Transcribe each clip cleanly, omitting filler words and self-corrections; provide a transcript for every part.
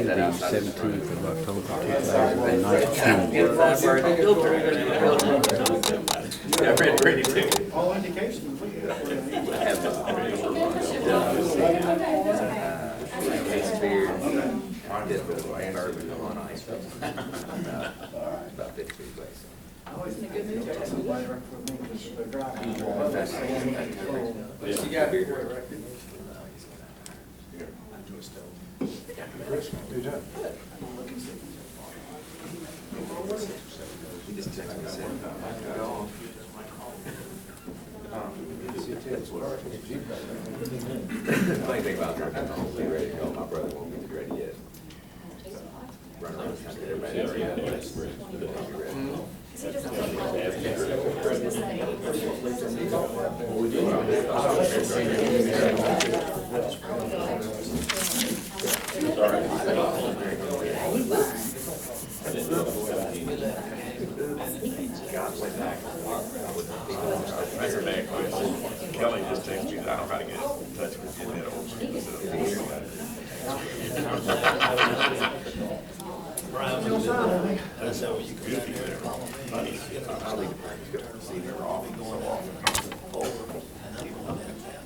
the 17th of October, 2019. All indications. About 50 feet away. You got beer? Funny thing about her, I'm not ready to go. My brother won't be ready yet. Run around, everybody else, yeah, Kelly just texted you, I don't know how to get in touch with you. That's how you could be there.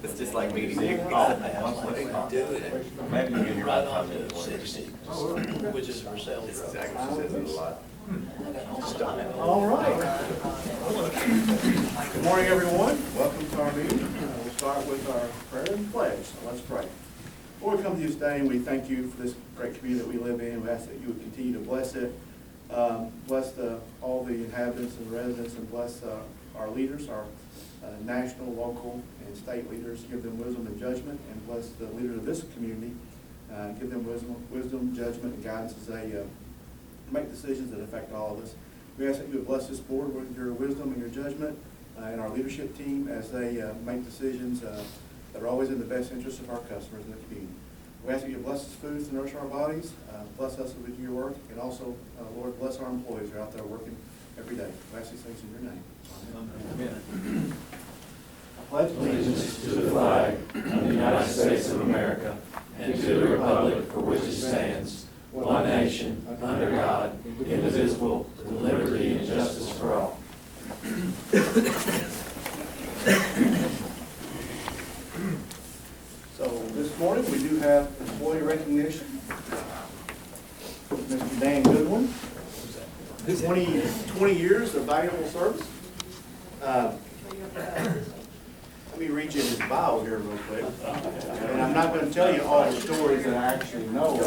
it's just like meeting. Maybe you get your right time to which is for sale. It's exactly, she says it a lot. All right. Good morning, everyone. Welcome to our meeting. We'll start with our prayer and pledge. So let's pray. Before we come to you today, we thank you for this great community that we live in. We ask that you would continue to bless it. Bless all the inhabitants and residents, and bless our leaders, our national, local, and state leaders. Give them wisdom and judgment, and bless the leaders of this community. Give them wisdom, judgment, and guidance as they make decisions that affect all of us. We ask that you would bless this board with your wisdom and your judgment, and our leadership team as they make decisions that are always in the best interest of our customers in the community. We ask that you bless us foods to nourish our bodies, bless us with your work, and also, Lord, bless our employees who are out there working every day. We ask these things in your name. Amen. I pledge allegiance to the flag of the United States of America and to the republic for which it stands, one nation, under God, indivisible, with liberty and justice for all. So this morning we do have employee recognition. Mr. Dan Goodwin, 20 years of valuable service. Let me read you his bio here real quick. And I'm not going to tell you all the stories that I actually know.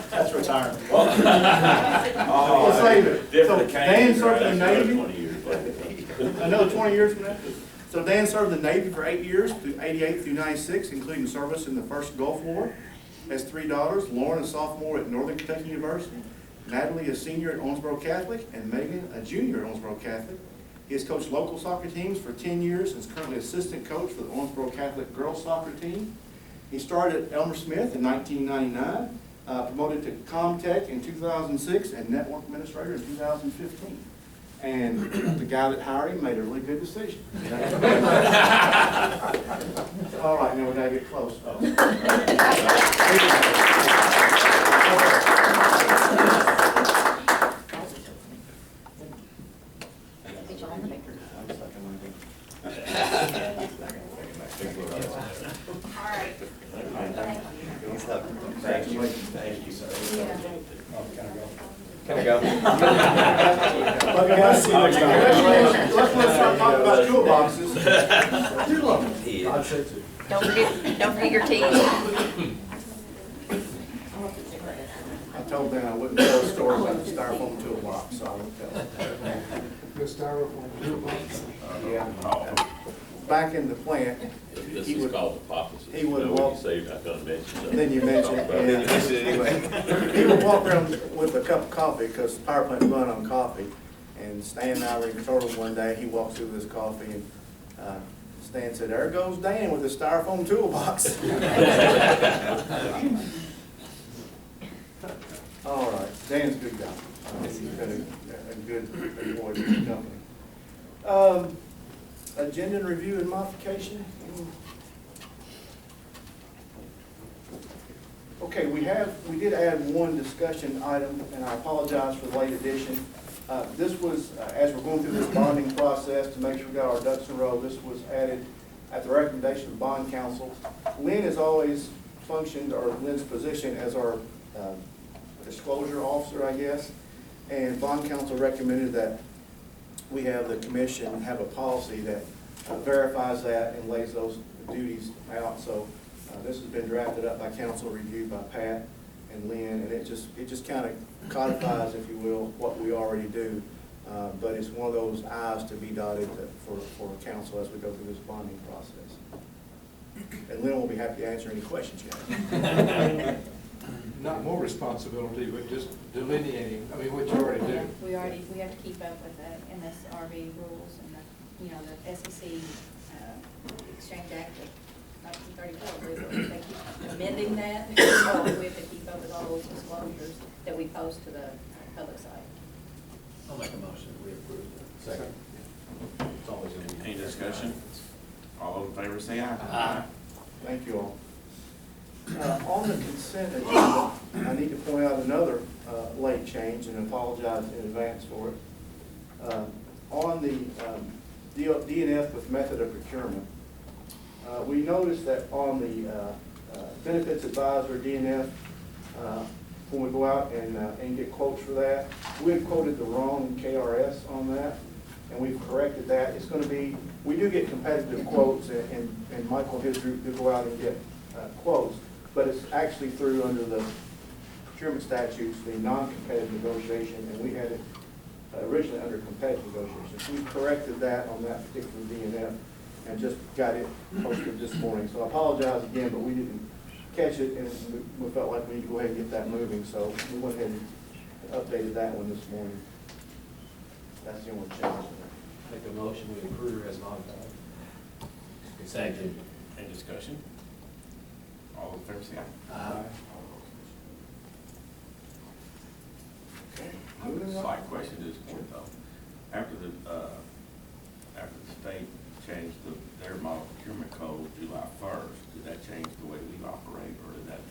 That's retirement. We'll save it. So Dan served in the Navy. Another 20 years from that. So Dan served in the Navy for 8 years, through 88 through 96, including service in the first Gulf War. Has 3 daughters. Lauren, a sophomore at Northern Kentucky University. Natalie, a senior at Owensboro Catholic. And Megan, a junior at Owensboro Catholic. He has coached local soccer teams for 10 years and is currently assistant coach for the Owensboro Catholic girls soccer team. He started at Elmer Smith in 1999, promoted to Comtech in 2006, and network administrator in 2015. And the guy that hired him made a really good decision. All right, now we gotta get close. Thank you. Thank you, sir. Can I go? Let's start talking about toolboxes. Don't forget your teeth. I told Dan I wouldn't tell a story about the styrofoam toolbox, so I won't tell it. The styrofoam toolbox. Yeah. Back in the plant, This he is would, called hypothesis. he would You know, walk- when you say I couldn't mention something. then you mentioned, and he would walk around with a cup of coffee, because the power plant run on coffee. And Stan and I were in control room one day, he walks through with his coffee, and Stan said, "There goes Dan with his styrofoam toolbox." All right, Dan's a good guy. He's been a good employee for the company. Agenda and review and modification. Okay, we did add one discussion item, and I apologize for the late addition. This was, as we're going through this bonding process to make sure we got our ducks in a row, this was added at the recommendation of bond counsel. Lynn has always functioned, or Lynn's position as our disclosure officer, I guess, and bond counsel recommended that we have the commission have a policy that verifies that and lays those duties out. So this has been drafted up by council, reviewed by Pat and Lynn, and it just kind of codifies, if you will, what we already do. But it's one of those I's to be dotted for council as we go through this bonding process. And Lynn will be happy to answer any questions you have. Not more responsibility, but just delineating, I mean, what you already do. We have to keep up with the MSRB rules and the SEC Exchange Act of 1934. They keep amending that, so we have to keep up with all those disclosures that we post to the public site. I'll make a motion that we approve that. Second. It's always going to be. Any discussion? All those in favor say aye. Aye. Thank you all. On the consent agenda, I need to point out another late change and apologize in advance for it. On the D&F with method of procurement, we noticed that on the benefits advisor D&F, when we go out and get quotes for that, we had quoted the wrong KRS on that, and we've corrected that. It's going to be, we do get competitive quotes, and Michael and his group do go out and get quotes, but it's actually through under the procurement statutes, the non-competitive negotiation, and we had it originally under competitive negotiations. We corrected that on that particular D&F and just got it posted this morning. So I apologize again, but we didn't catch it, and we felt like we need to go ahead and get that moving, so we went ahead and updated that one this morning. That's the only change. Make a motion we approve as modified. Second. Any discussion? All those in favor say aye. Aye. I have a slight question to this point though. After the state changed their model procurement code July 1st, did that change the way we operate, or did that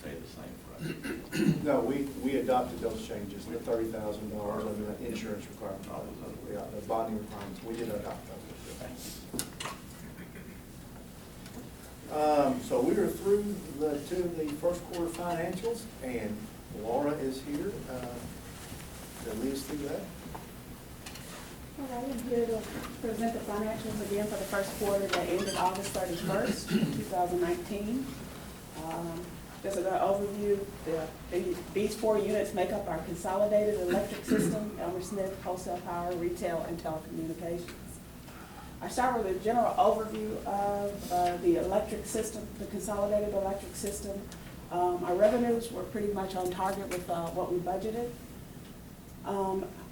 stay the same for us? No, we adopted those changes, the $30,000 under the insurance requirement, the bonding requirements. We did adopt those. So we are through the first quarter financials, and Laura is here to lead us through that. All right, I'm here to present the financials again for the first quarter that ended August 31st, 2019. Just an overview, these 4 units make up our consolidated electric system, Elmer Smith, wholesale power, retail, and telecommunications. I start with a general overview of the electric system, the consolidated electric system. Our revenues were pretty much on target with what we budgeted.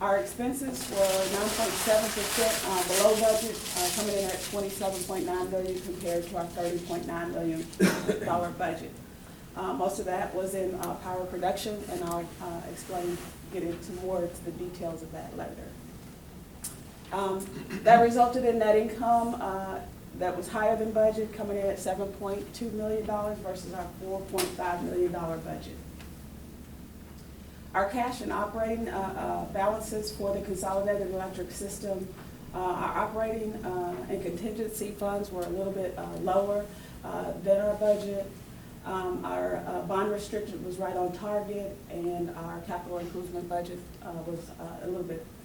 Our expenses were 9.7% below budget, coming in at $27.9 million compared to our $30.9 million budget. Most of that was in power production, and I'll get into more into the details of that later. That resulted in net income that was higher than budget, coming in at $7.2 million versus our $4.5 million budget. Our cash and operating balances for the consolidated electric system, our operating and contingency funds were a little bit lower than our budget. Our bond restriction was right on target, and our capital improvement budget was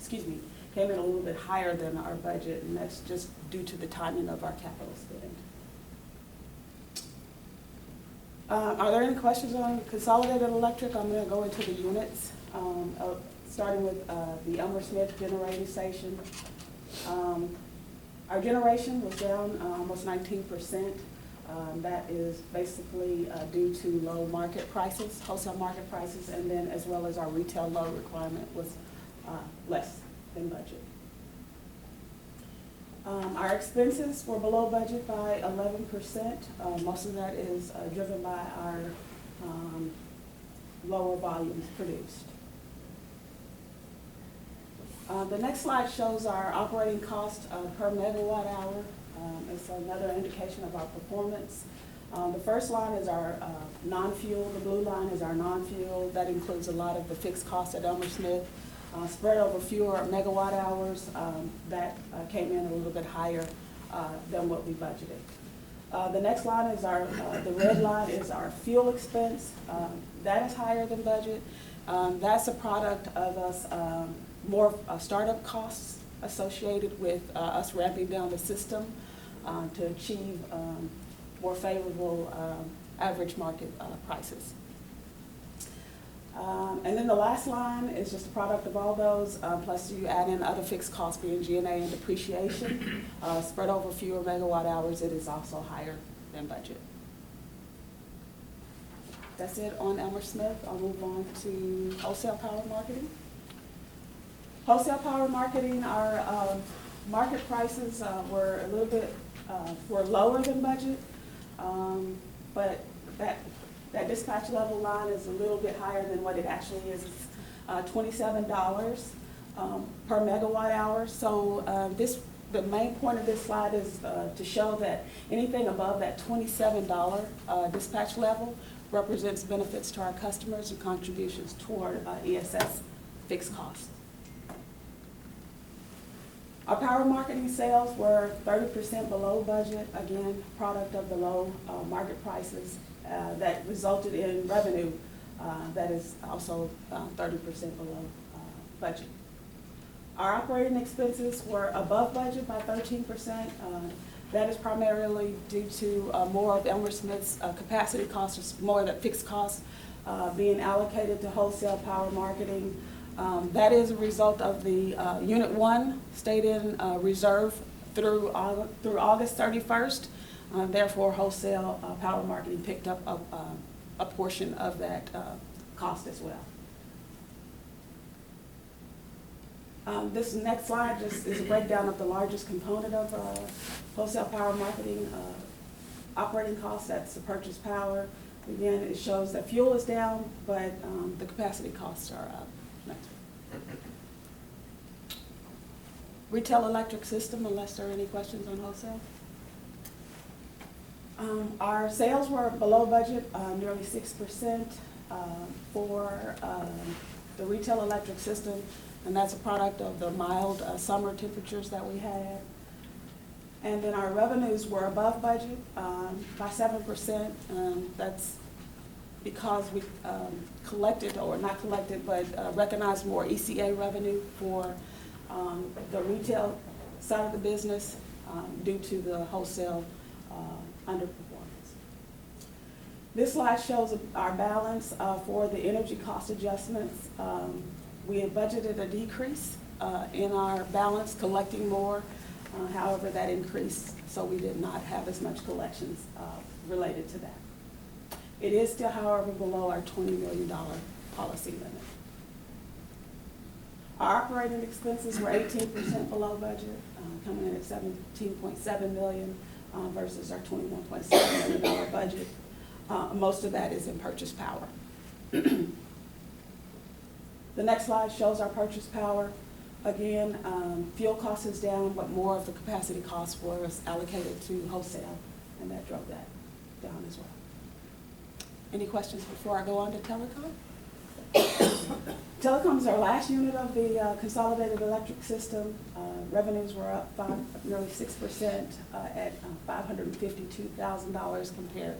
came in a little bit higher than our budget, and that's just due to the timing of our capital spend. Are there any questions on consolidated electric? I'm going to go into the units, starting with the Elmer Smith generating station. Our generation was down almost 19%. That is basically due to low market prices, wholesale market prices, and then as well as our retail load requirement was less than budget. Our expenses were below budget by 11%. Most of that is driven by our lower volumes produced. The next slide shows our operating cost per megawatt hour. It's another indication of our performance. The first line is our non-fuel, the blue line is our non-fuel. That includes a lot of the fixed costs at Elmer Smith. Spread over fewer megawatt hours, that came in a little bit higher than what we budgeted. The next line is the red line is our fuel expense. That is higher than budget. That's a product of us, more startup costs associated with us ramping down the system to achieve more favorable average market prices. And then the last line is just a product of all those, plus you add in other fixed costs being G&A and depreciation. Spread over fewer megawatt hours, it is also higher than budget. That's it on Elmer Smith. I'll move on to wholesale power marketing. Wholesale power marketing, our market prices were a little bit were lower than budget, but that dispatch level line is a little bit higher than what it actually is. It's $27 per megawatt hour. So the main point of this slide is to show that anything above that $27 dispatch level represents benefits to our customers and contributions toward ESS fixed costs. Our power marketing sales were 30% below budget, again, product of the low market prices that resulted in revenue that is also 30% below budget. Our operating expenses were above budget by 13%. That is primarily due to more of Elmer Smith's capacity costs, more of the fixed costs being allocated to wholesale power marketing. That is a result of the Unit 1 stayed in reserve through August 31st. Therefore, wholesale power marketing picked up a portion of that cost as well. This next slide just is a breakdown of the largest component of wholesale power marketing operating costs. That's the purchase power. Again, it shows that fuel is down, but the capacity costs are up. Next. Retail electric system, unless there are any questions on wholesale. Our sales were below budget, nearly 6% for the retail electric system, and that's a product of the mild summer temperatures that we had. And then our revenues were above budget by 7%. That's because we collected, or not collected, but recognized more ECA revenue for the retail side of the business due to the wholesale underperformance. This slide shows our balance for the energy cost adjustments. We had budgeted a decrease in our balance, collecting more. However, that increased, so we did not have as much collections related to that. It is still, however, below our $20 million policy limit. Our operating expenses were 18% below budget, coming in at $17.7 million versus our $21.7 million budget. Most of that is in purchase power. The next slide shows our purchase power. Again, fuel cost is down, but more of the capacity cost was allocated to wholesale, and that drove that down as well. Any questions before I go on to telecom? Telecom is our last unit of the consolidated electric system. Revenues were up nearly 6% at $552,000 compared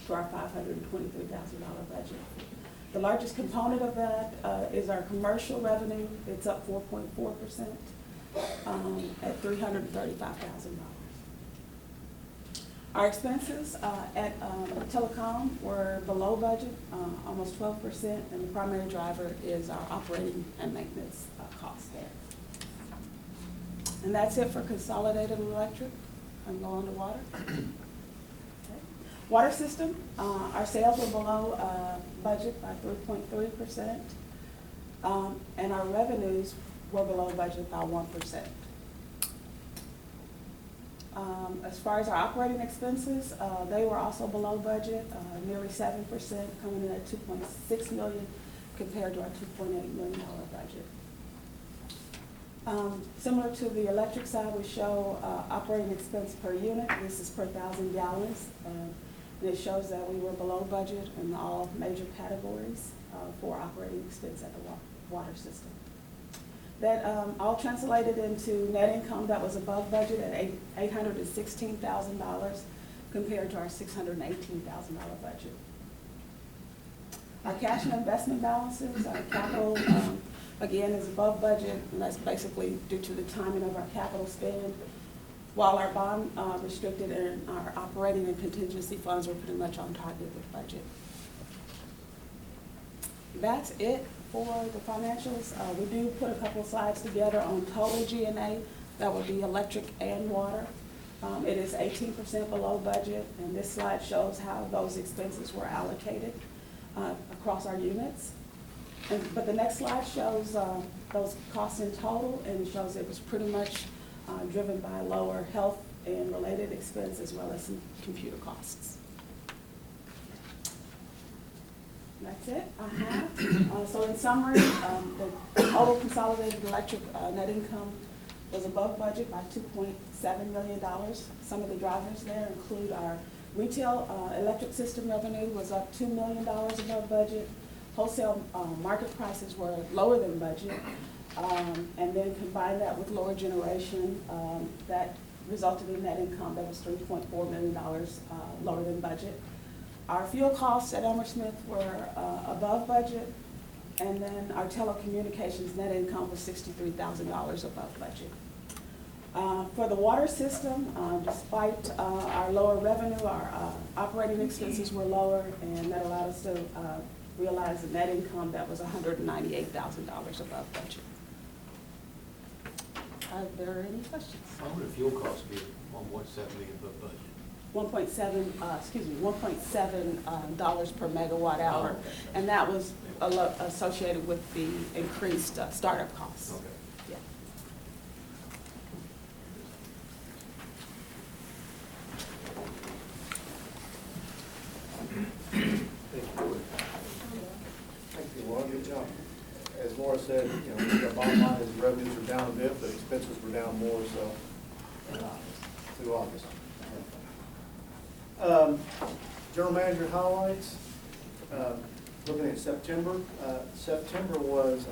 to our $523,000 budget. The largest component of that is our commercial revenue. It's up 4.4% at $335,000. Our expenses at telecom were below budget, almost 12%, and the primary driver is our operating and maintenance costs there. And that's it for consolidated electric. I'm going to water. Okay. Water system, our sales were below budget by 3.3%, and our revenues were below budget by 1%. As far as our operating expenses, they were also below budget, nearly 7%, coming in at $2.6 million compared to our $2.8 million budget. Similar to the electric side, we show operating expense per unit. This is per 1,000 gallons. And it shows that we were below budget in all major categories for operating expense at the water system. That all translated into net income that was above budget at $816,000 compared to our $618,000 budget. Our cash and investment balances, our capital, again, is above budget, and that's basically due to the timing of our capital spend, while our bond restricted and our operating and contingency funds were pretty much on target with budget. That's it for the financials. We do put a couple of slides together on total G&A. That would be electric and water. It is 18% below budget, and this slide shows how those expenses were allocated across our units. But the next slide shows those costs in total, and it shows it was pretty much driven by lower health and related expense as well as some computer costs. That's it I have. So in summary, the total consolidated electric net income was above budget by $2.7 million. Some of the drivers there include our retail electric system revenue was up $2 million above budget. Wholesale market prices were lower than budget. And then combine that with lower generation, that resulted in net income that was $3.4 million lower than budget. Our fuel costs at Elmer Smith were above budget, and then our telecommunications net income was $63,000 above budget. For the water system, despite our lower revenue, our operating expenses were lower, and that allowed us to realize a net income that was $198,000 above budget. Are there any questions? How would the fuel cost be on 1.7 million above budget? 1.7 dollars per megawatt hour, Oh, okay. and that was associated with the increased startup costs. Okay. Yeah. Thank you, Laura. Good job. As Laura said, the bottom line is revenues are down a bit, but expenses were down more, so through August. General manager highlights. Looking at September, September was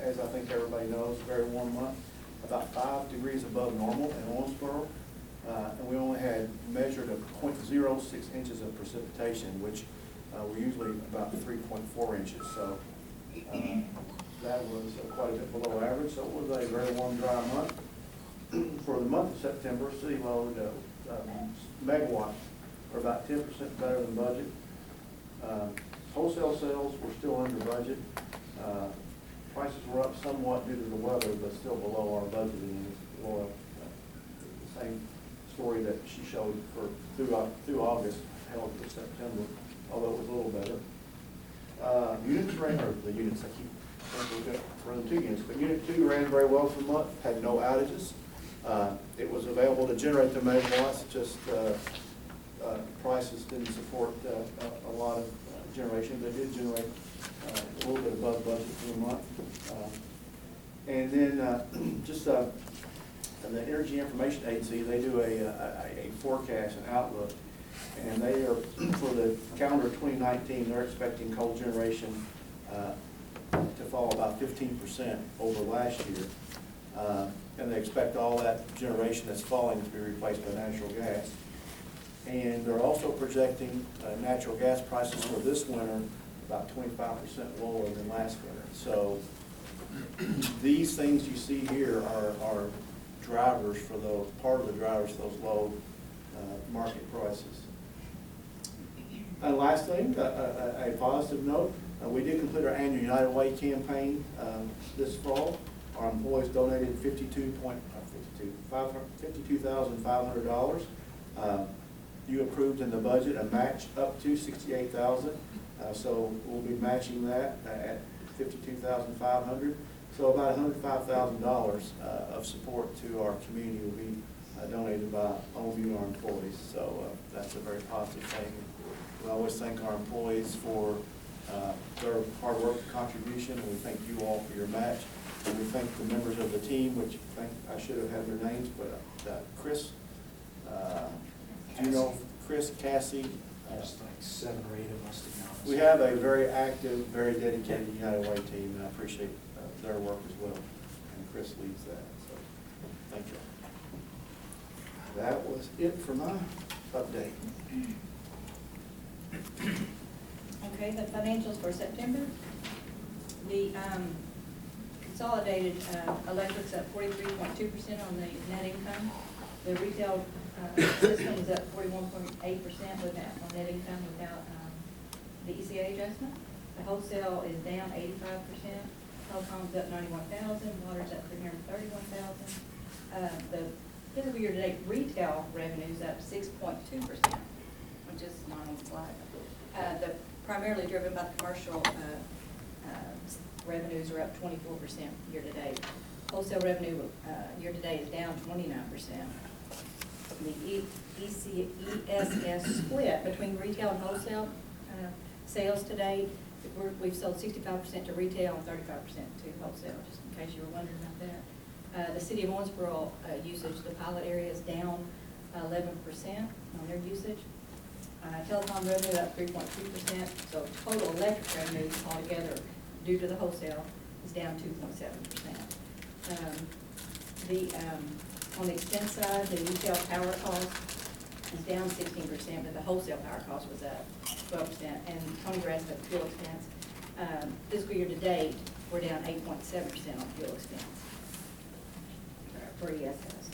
as I think everybody knows, a very warm month, about 5 degrees above normal in Owensboro. And we only had measured a 0.06 inches of precipitation, which we're usually about 3.4 inches. So that was quite a bit below average. So it was a very warm, dry month. For the month of September, city load megawatts are about 10% better than budget. Wholesale sales were still under budget. Prices were up somewhat due to the weather, but still below our budgeting. Laura, the same story that she showed for through August held for September, although it was a little better. Units ran, or the units, I keep running 2 units, but Unit 2 ran very well for the month, had no outages. It was available to generate the megawatts, just prices didn't support a lot of generation, but did generate a little bit above budget for the month. And then just the Energy Information Agency, they do a forecast, an outlook, and they are, for the calendar 2019, they're expecting coal generation to fall about 15% over last year. And they expect all that generation that's falling to be replaced by natural gas. And they're also projecting natural gas prices for this winter about 25% lower than last winter. So these things you see here are drivers for those, part of the drivers for those low market prices. And last thing, a positive note, we did complete our annual United Way campaign this fall. Our employees donated $52,500. You approved in the budget a match up to $68,000, so we'll be matching that at $52,500. So about $105,000 of support to our community will be donated by OMU, our employees. So that's a very positive thing. We always thank our employees for their hard work and contribution, and we thank you all for your match. And we thank the members of the team, which I should have had their names, but Chris, do you know Chris, Cassie, There's like 7 or 8 of us, to be honest. We have a very active, very dedicated United Way team, and I appreciate their work as well. And Chris leads that, so thank you. That was it for my update. Okay, the financials for September. The consolidated electric's up 43.2% on the net income. The retail system is up 41.8% without, on net income without the ECA adjustment. The wholesale is down 85%. Telecom's up 91,000. Water's up 331,000. The fiscal year-to-date retail revenue's up 6.2%, which is not on slide. The primarily driven by commercial revenues are up 24% year-to-date. Wholesale revenue year-to-date is down 29%. The ESS split between retail and wholesale sales to date, we've sold 65% to retail and 35% to wholesale, just in case you were wondering about that. The city of Owensboro usage, the pilot area is down 11% on their usage. Telecom revenue up 3.2%, so total electric revenue altogether due to the wholesale is down 2.7%. On the expense side, the retail power cost is down 16%, but the wholesale power cost was up 12%. And Tony Grass at fuel expense, fiscal year to date, we're down 8.7% on fuel expense for ESS.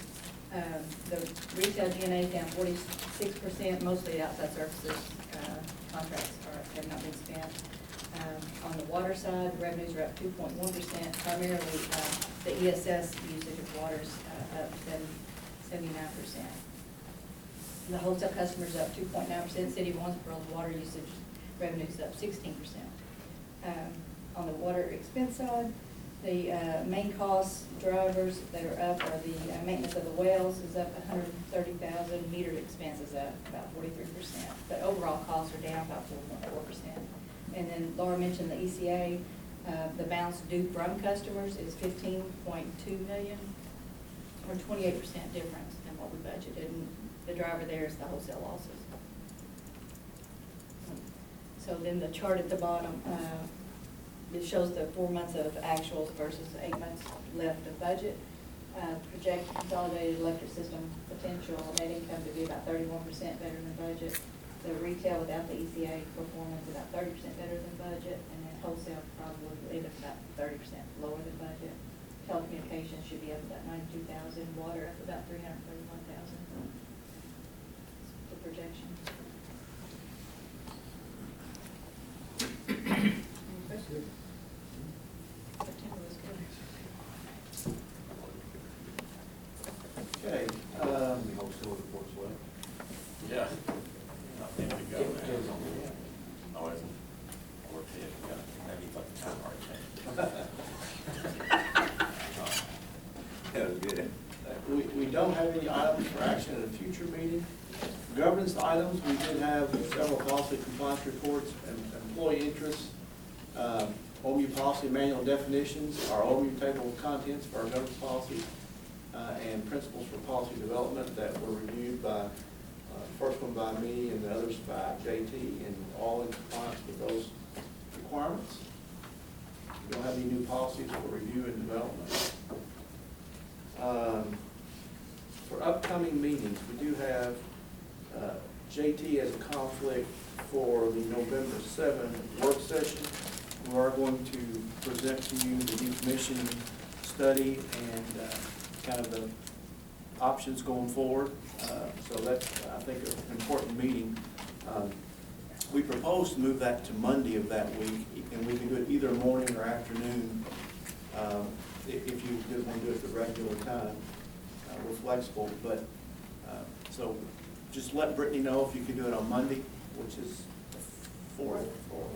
The retail G&A is down 46%, mostly outside services contracts have not been spent. On the water side, the revenues are up 2.1%, primarily the ESS usage of water is up 79%. The wholesale customers up 2.9%. City of Owensboro's water usage revenue is up 16%. On the water expense side, the main costs drivers that are up are the maintenance of the wells is up 130,000. Meter expense is up about 43%, but overall costs are down about 4.4%. And then Laura mentioned the ECA, the balance due from customers is $15.2 million, or 28% difference than what we budgeted. And the driver there is the wholesale losses. So then the chart at the bottom, it shows the 4 months of actuals versus 8 months left of budget. Project consolidated electric system potential net income to be about 31% better than budget. The retail without the ECA performance about 30% better than budget, and then wholesale probably will end up about 30% lower than budget. Telecommunications should be up about 92,000. Water up about 331,000. The projection. Any questions? September was good. Okay. The wholesale reports left. Yeah. I think we got that. Depends on the- Oh, isn't it? Or ten, yeah, maybe thought the time already changed. That was good. We don't have any items for action at a future meeting. Governance items, we did have several policy compliance reports and employee interests, OMU policy manual definitions, our OMU table of contents for our governance policy, and principles for policy development that were reviewed by, first one by me and the others by JT, and all in compliance with those requirements. We don't have any new policies for review and development. For upcoming meetings, we do have JT as a conflict for the November 7th work session. We are going to present to you the decommissioning study and kind of the options going forward. So that's, I think, an important meeting. We propose to move that to Monday of that week, and we can do it either morning or afternoon. If you did want to do it at the regular time, we're flexible. But so just let Brittany know if you can do it on Monday, which is the 4th.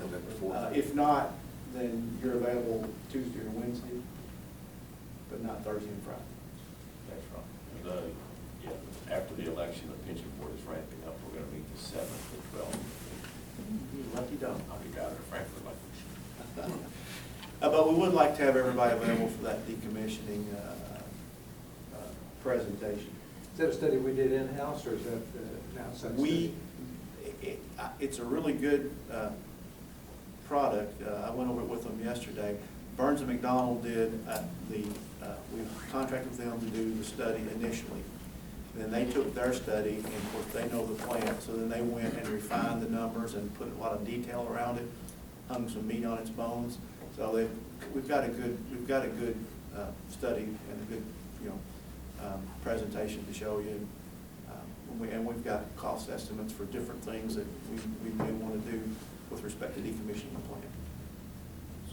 November 4th. If not, then you're available Tuesday or Wednesday, but not Thursday and Friday. That's right. Yeah, after the election, the pension board is ramping up. We're gonna meet the 7th and 12th. You lucky dog. I'll be down there, frankly, like. But we would like to have everybody available for that decommissioning presentation. Is that a study we did in-house, or is that an outside study? it's a really good product. I went over it with them yesterday. Burns and McDonald did we contracted with them to do the study initially. Then they took their study, and of course they know the plant, so then they went and refined the numbers and put a lot of detail around it, hung some meat on its bones. So we've got a good study and a good presentation to show you. And we've got cost estimates for different things that we may want to do with respect to decommissioning the plant.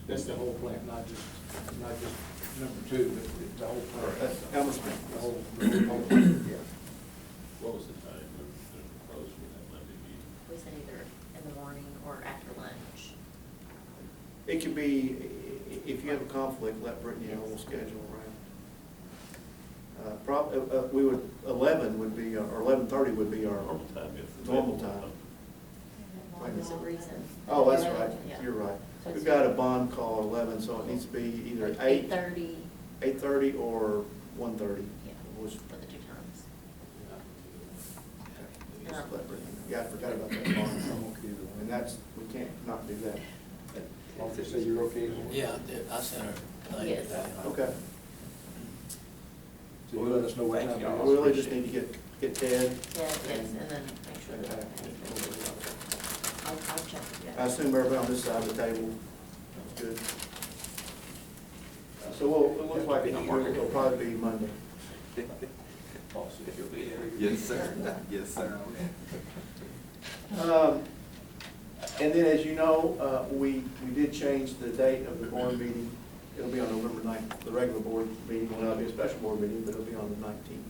That's the whole plant, not just number two, but the whole plant. That's Elmer Smith. The whole plant, yeah. What was the time they're proposed for that Monday meeting? We said either in the morning or after lunch. It could be, if you have a conflict, let Brittany know, we'll schedule around. We would, 11 would be, or 11:30 would be our Normal time, if. normal time. There's a reason. Oh, that's right, Yeah. you're right. So We've it's- got a bond call at 11, so it needs to be either Like 8, 8:30. 8:30 or 1:30. Yeah, Was- for the two times. Just let Brittany know. Yeah, I forgot about that bond. And that's, we can't not do that. As long as you say you're okay. Yeah, I sent her. a link Yes. today. Okay. So you let us know what time. Thank you. We really just need to get Ted. Yeah, yes, and then make sure that, I'll check. I assume everybody on this side of the table, that's good. So it looks like it'll probably be Monday. Yes, sir. Yes, sir. And then, as you know, we did change the date of the board meeting. It'll be on November 9th. The regular board meeting will not be a special board meeting, but it'll be on the 19th.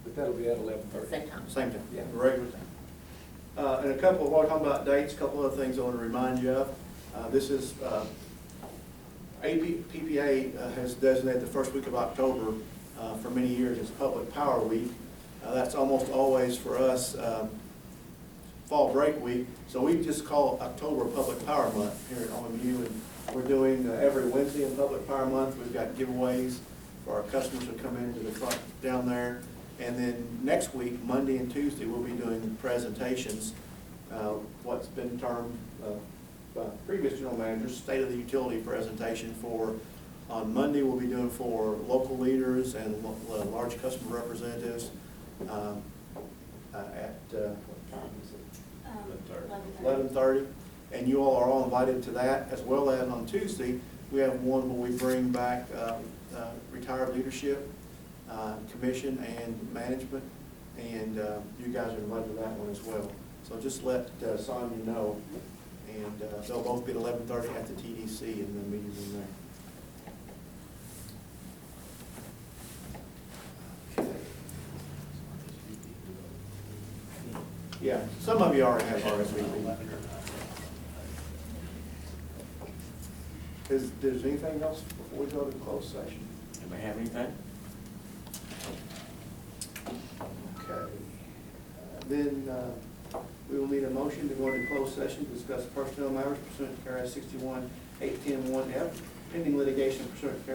But that'll be at 11:30. Same time. Same time, Yeah. the regular time. And a couple, while we're talking about dates, a couple of things I want to remind you of. This is, PPA has designated the first week of October for many years as Public Power Week. That's almost always for us fall break week, so we just call October Public Power Month here at OMU, and we're doing every Wednesday in Public Power Month. We've got giveaways for our customers who come into the front down there. And then next week, Monday and Tuesday, we'll be doing presentations, what's been termed by previous general managers, State of the Utility presentation for, on Monday, we'll be doing for local leaders and large customer representatives at, what time is it? 11:30. And you all are all invited to that, as well as on Tuesday, we have one where we bring back retired leadership, commission and management, and you guys are invited to that one as well. So just let Sonia know, and they'll both be at 11:30 at the TDC in the meeting room there. Okay. Yeah, some of you already have RSVP. Is there anything else before we go to closed session? Anybody have anything? Okay. Then we will need a motion to go into closed session to discuss personnel matters pursuant to KRS 61-810-1F, pending litigation pursuant to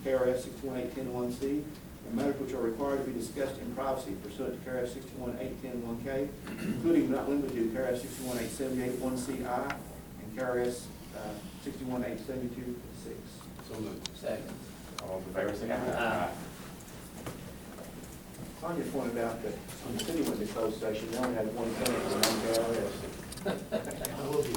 KRS 61-810-1C, and matters which are required to be discussed in privacy pursuant to KRS 61-810-1K, including but not limited to KRS 61-878-1CI and KRS 61-872-6. So moved. Second. All in favor, say aye. Aye. Sonia pointed out that when the city went to closed session, they only had one tenant and one KRS. I will be.